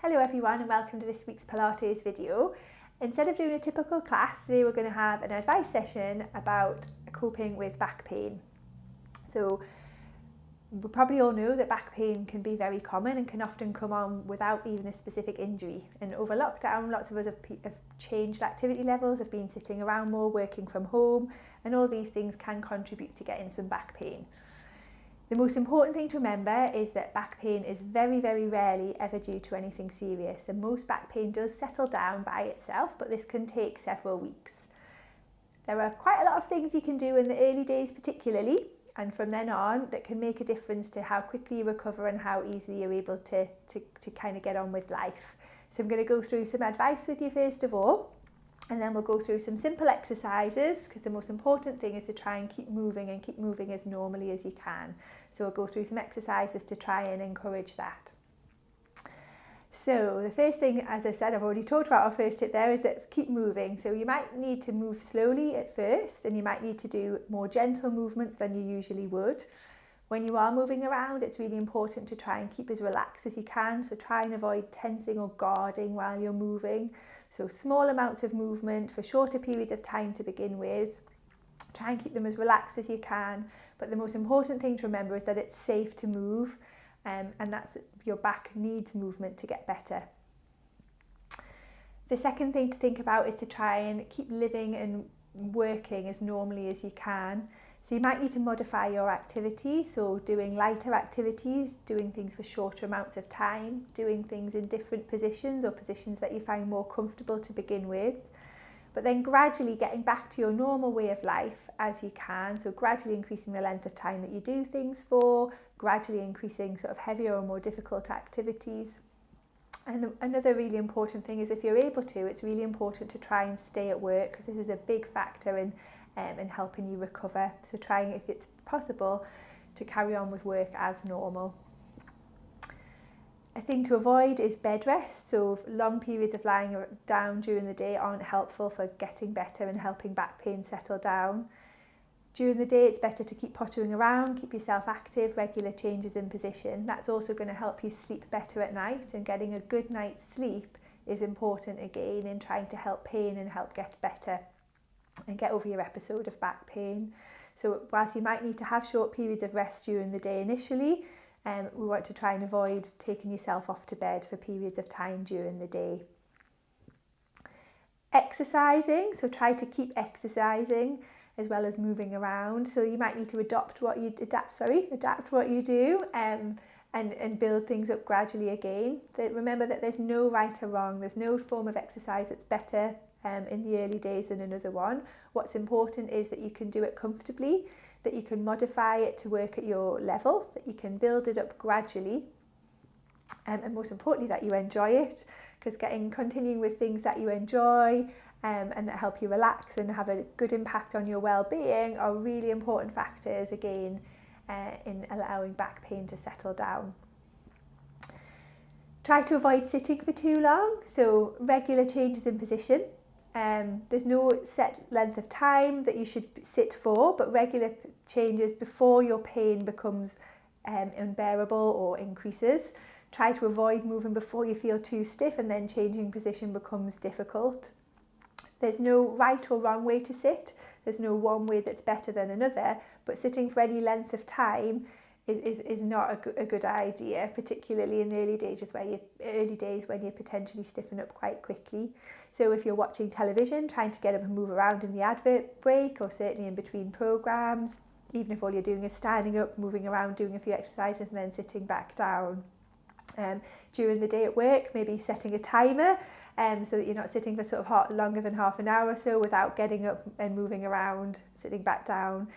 Hello everyone and welcome to this week's Pilates video. Instead of doing a typical class, today we're going to have an advice session about coping with back pain. So we probably all know that back pain can be very common and can often come on without even a specific injury. And over lockdown, lots of us have changed activity levels, have been sitting around more, working from home, and all these things can contribute to getting some back pain. The most important thing to remember is that back pain is very, very rarely ever due to anything serious, and most back pain does settle down by itself, but this can take several weeks. There are quite a lot of things you can do in the early days particularly, and from then on, that can make a difference to how quickly you recover and how easily you're able to kind of get on with life. So I'm going to go through some advice with you first of all, and then we'll go through some simple exercises, because the most important thing is to try and keep moving as normally as you can. So we'll go through some exercises to try and encourage that. So the first thing, as I said, I've already talked about our first tip there, is that keep moving. So you might need to move slowly at first, and you might need to do more gentle movements than you usually would. When you are moving around, it's really important to try and keep as relaxed as you can. So try and avoid tensing or guarding while you're moving. So small amounts of movement for shorter periods of time to begin with. Try and keep them as relaxed as you can. But the most important thing to remember is that it's safe to move, and that's your back needs movement to get better. The second thing to think about is to try and keep living and working as normally as you can. So you might need to modify your activities, so doing lighter activities, doing things for shorter amounts of time, doing things in different positions or positions that you find more comfortable to begin with, but then gradually getting back to your normal way of life as you can. So gradually increasing the length of time that you do things for, gradually increasing sort of heavier or more difficult activities. And another really important thing is, if you're able to, it's really important to try and stay at work, because this is a big factor in helping you recover. So trying, if it's possible, to carry on with work as normal. A thing to avoid is bed rest. So long periods of lying down during the day aren't helpful for getting better and helping back pain settle down. During the day, it's better to keep pottering around, keep yourself active, regular changes in position. That's also going to help you sleep better at night, and getting a good night's sleep is important again in trying to help pain and help get better and get over your episode of back pain. So whilst you might need to have short periods of rest during the day initially, we want to try and avoid taking yourself off to bed for periods of time during the day. Exercising, so try to keep exercising as well as moving around. So you might need to adapt what you do and build things up gradually again. Remember that there's no right or wrong, there's no form of exercise that's better in the early days than another one. What's important is that you can do it comfortably, that you can modify it to work at your level, that you can build it up gradually, and most importantly that you enjoy it, because continuing with things that you enjoy and that help you relax and have a good impact on your well-being are really important factors again in allowing back pain to settle down. Try to avoid sitting for too long, so regular changes in position. There's no set length of time that you should sit for, but regular changes before your pain becomes unbearable or increases. Try to avoid moving before you feel too stiff, and then changing position becomes difficult. There's no right or wrong way to sit. There's no one way that's better than another, but sitting for any length of time is not a good idea, particularly in the early days when you potentially stiffen up quite quickly. So if you're watching television, trying to get up and move around in the advert break, or certainly in between programs, even if all you're doing is standing up, moving around, doing a few exercises and then sitting back down. During the day at work, maybe setting a timer so that you're not sitting for sort of longer than half an hour or so without getting up and moving around, sitting back down.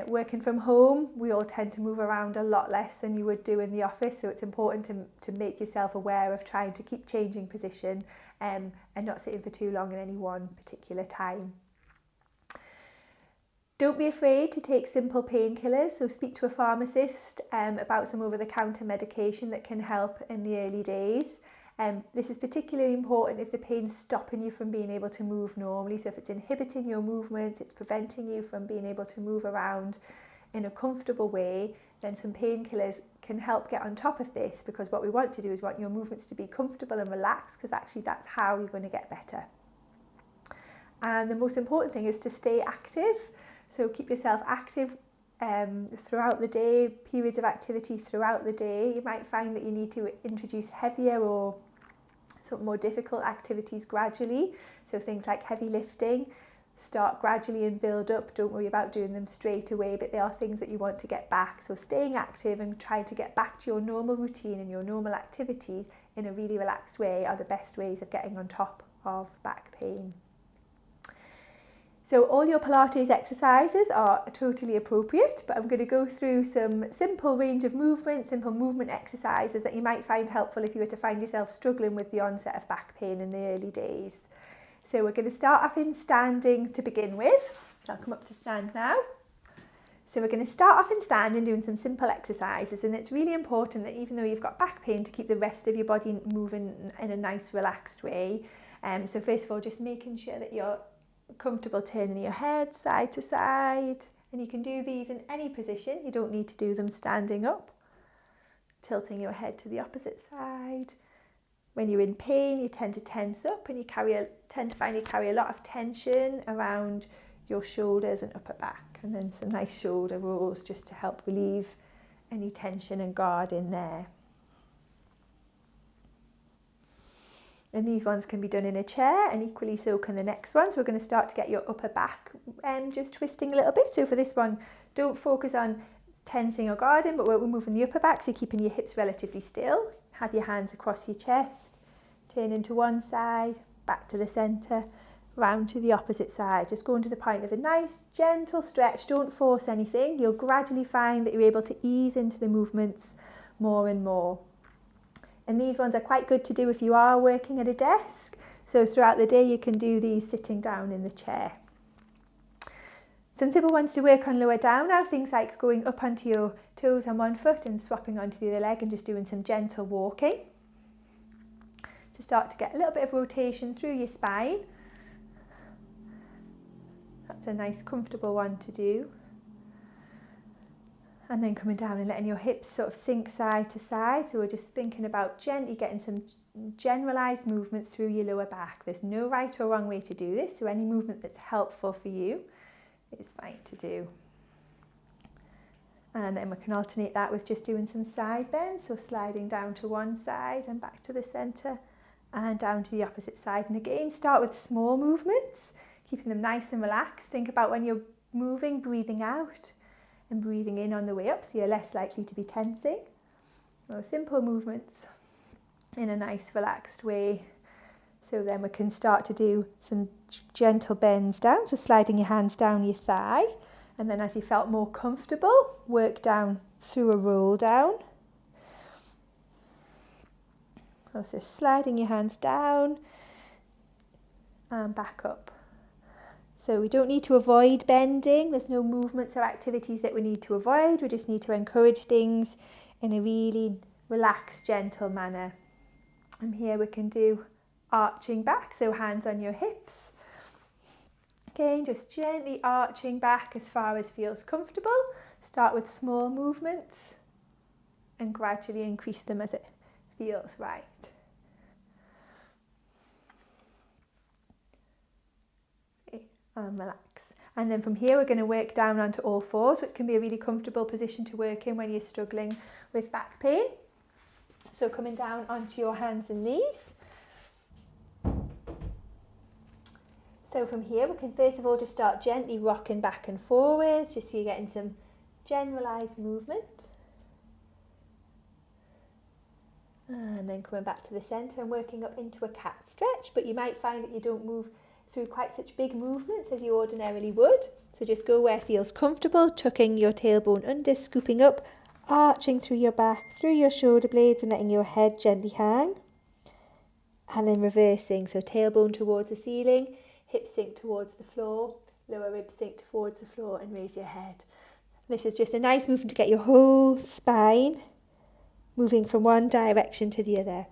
Working from home, we all tend to move around a lot less than you would do in the office, so it's important to make yourself aware of trying to keep changing position and not sitting for too long at any one particular time. Don't be afraid to take simple painkillers, so speak to a pharmacist about some over-the-counter medication that can help in the early days. This is particularly important if the pain's stopping you from being able to move normally. So if it's inhibiting your movement, it's preventing you from being able to move around in a comfortable way, then some painkillers can help get on top of this, because what we want to do is want your movements to be comfortable and relaxed, because actually that's how you're going to get better. And the most important thing is to stay active. So keep yourself active throughout the day, periods of activity throughout the day. You might find that you need to introduce heavier or sort of more difficult activities gradually. So things like heavy lifting, start gradually and build up. Don't worry about doing them straight away, but they are things that you want to get back. So staying active and trying to get back to your normal routine and your normal activities in a really relaxed way are the best ways of getting on top of back pain. So all your Pilates exercises are totally appropriate, but I'm going to go through some simple range of movement, simple movement exercises that you might find helpful if you were to find yourself struggling with the onset of back pain in the early days. So we're going to start off in standing to begin with. So I'll come up to stand now. So we're going to start off in standing, doing some simple exercises, and it's really important that even though you've got back pain, to keep the rest of your body moving in a nice relaxed way. So first of all, just making sure that you're comfortable turning your head side to side, and you can do these in any position. You don't need to do them standing up. Tilting your head to the opposite side. When you're in pain, you tend to tense up, and you tend to find you carry a lot of tension around your shoulders and upper back, and then some nice shoulder rolls just to help relieve any tension and guard in there. And these ones can be done in a chair, and equally so can the next one. So we're going to start to get your upper back just twisting a little bit. So for this one, don't focus on tensing or guarding, but we're moving the upper back, so keeping your hips relatively still. Have your hands across your chest, turning to one side, back to the centre, round to the opposite side. Just going to the point of a nice gentle stretch. Don't force anything. You'll gradually find that you're able to ease into the movements more and more. And these ones are quite good to do if you are working at a desk. So throughout the day you can do these sitting down in the chair. Some simple ones to work on lower down now, things like going up onto your toes on one foot and swapping onto the other leg and just doing some gentle walking to start to get a little bit of rotation through your spine. That's a nice comfortable one to do. And then coming down and letting your hips sort of sink side to side. So we're just thinking about gently getting some generalised movement through your lower back. There's no right or wrong way to do this, so any movement that's helpful for you is fine to do. And then we can alternate that with just doing some side bends, so sliding down to one side and back to the centre and down to the opposite side. And again, start with small movements, keeping them nice and relaxed. Think about when you're moving, breathing out and breathing in on the way up, so you're less likely to be tensing. So simple movements in a nice relaxed way. So then we can start to do some gentle bends down, so sliding your hands down your thigh, and then as you felt more comfortable, work down through a roll down. So sliding your hands down and back up. So we don't need to avoid bending. There's no movements or activities that we need to avoid. We just need to encourage things in a really relaxed, gentle manner. And here we can do arching back, so hands on your hips. Again, just gently arching back as far as feels comfortable. Start with small movements and gradually increase them as it feels right. And relax. And then from here we're going to work down onto all fours, which can be a really comfortable position to work in when you're struggling with back pain. So coming down onto your hands and knees. So from here we can first of all just start gently rocking back and forwards, just so you're getting some generalised movement. And then coming back to the centre and working up into a cat stretch, but you might find that you don't move through quite such big movements as you ordinarily would. So just go where feels comfortable, tucking your tailbone under, scooping up, arching through your back, through your shoulder blades and letting your head gently hang. And then reversing, so tailbone towards the ceiling, hips sink towards the floor, lower ribs sink towards the floor and raise your head. This is just a nice movement to get your whole spine moving from one direction to the other.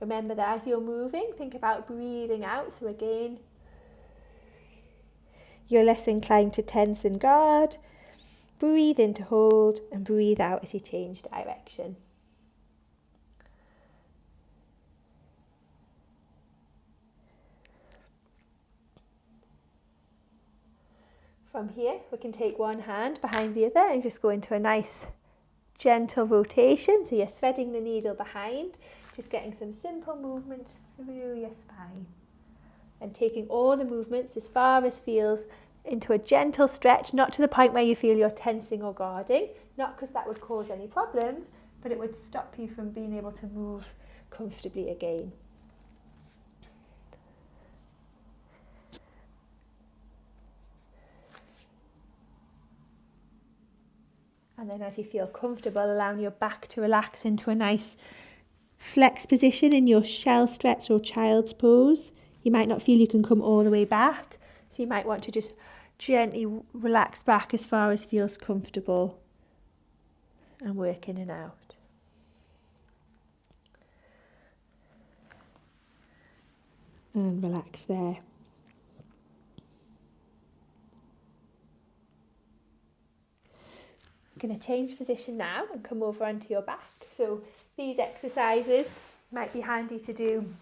Remember that as you're moving, think about breathing out. So again, you're less inclined to tense and guard. Breathe in to hold and breathe out as you change direction. From here, we can take one hand behind the other and just go into a nice gentle rotation. So you're threading the needle behind, just getting some simple movement through your spine. And taking all the movements as far as feels into a gentle stretch, not to the point where you feel you're tensing or guarding, not because that would cause any problems, but it would stop you from being able to move comfortably again. And then as you feel comfortable, allowing your back to relax into a nice flex position in your shell stretch or child's pose. You might not feel you can come all the way back, so you might want to just gently relax back as far as feels comfortable and work in and out. And relax there. I'm going to change position now and come over onto your back. So these exercises might be handy to do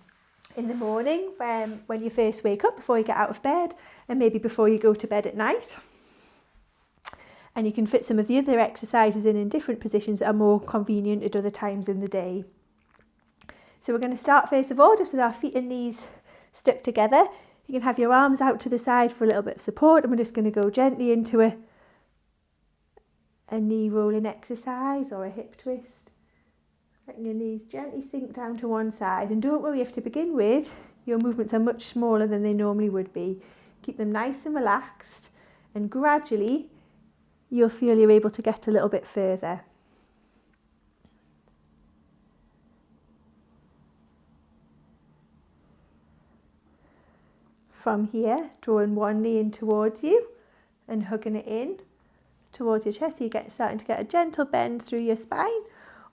in the morning when you first wake up, before you get out of bed, and maybe before you go to bed at night. And you can fit some of the other exercises in different positions that are more convenient at other times in the day. So we're going to start first of all just with our feet and knees stuck together. You can have your arms out to the side for a little bit of support, and we're just going to go gently into a knee rolling exercise or a hip twist. Letting your knees gently sink down to one side, and don't worry if to begin with your movements are much smaller than they normally would be. Keep them nice and relaxed, and gradually you'll feel you're able to get a little bit further. From here, drawing one knee in towards you and hugging it in towards your chest, so you're starting to get a gentle bend through your spine.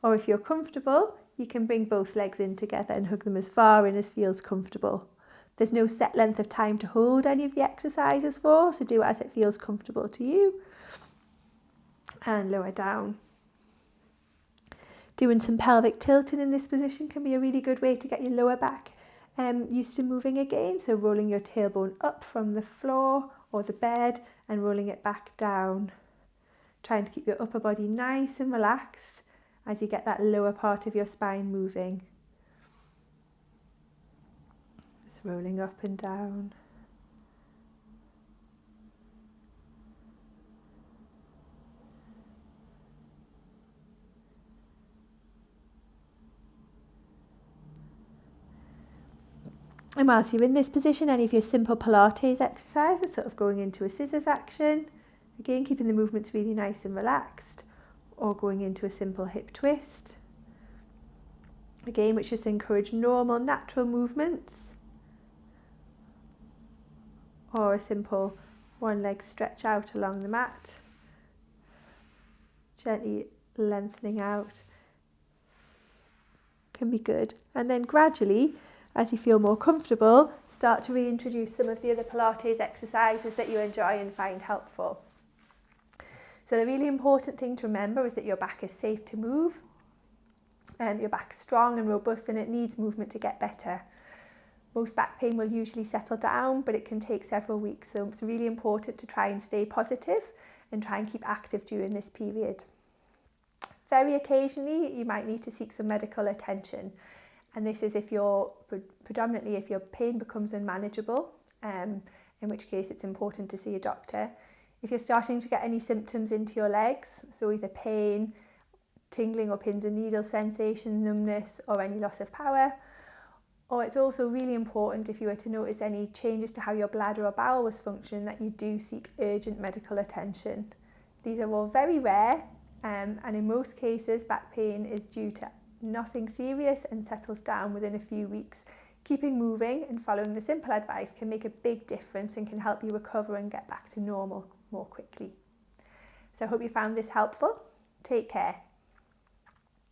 Or if you're comfortable, you can bring both legs in together and hug them as far in as feels comfortable. There's no set length of time to hold any of the exercises for, so do it as it feels comfortable to you. And lower down. Doing some pelvic tilting in this position can be a really good way to get your lower back used to moving again. So rolling your tailbone up from the floor or the bed and rolling it back down. Trying to keep your upper body nice and relaxed as you get that lower part of your spine moving. Just rolling up and down. And whilst you're in this position, any of your simple Pilates exercises, sort of going into a scissors action, again keeping the movements really nice and relaxed, or going into a simple hip twist, again which just encourage normal natural movements, or a simple one leg stretch out along the mat, gently lengthening out, can be good. And then gradually, as you feel more comfortable, start to reintroduce some of the other Pilates exercises that you enjoy and find helpful. So the really important thing to remember is that your back is safe to move, your back's strong and robust, and it needs movement to get better. Most back pain will usually settle down, but it can take several weeks, so it's really important to try and stay positive and try and keep active during this period. Very occasionally you might need to seek some medical attention, and this is if predominantly if your pain becomes unmanageable, in which case it's important to see a doctor. If you're starting to get any symptoms into your legs, so either pain, tingling or pins and needle sensation, numbness, or any loss of power, or it's also really important if you were to notice any changes to how your bladder or bowel was functioning, that you do seek urgent medical attention. These are all very rare, and in most cases back pain is due to nothing serious and settles down within a few weeks. Keeping moving and following the simple advice can make a big difference and can help you recover and get back to normal more quickly. So I hope you found this helpful. Take care.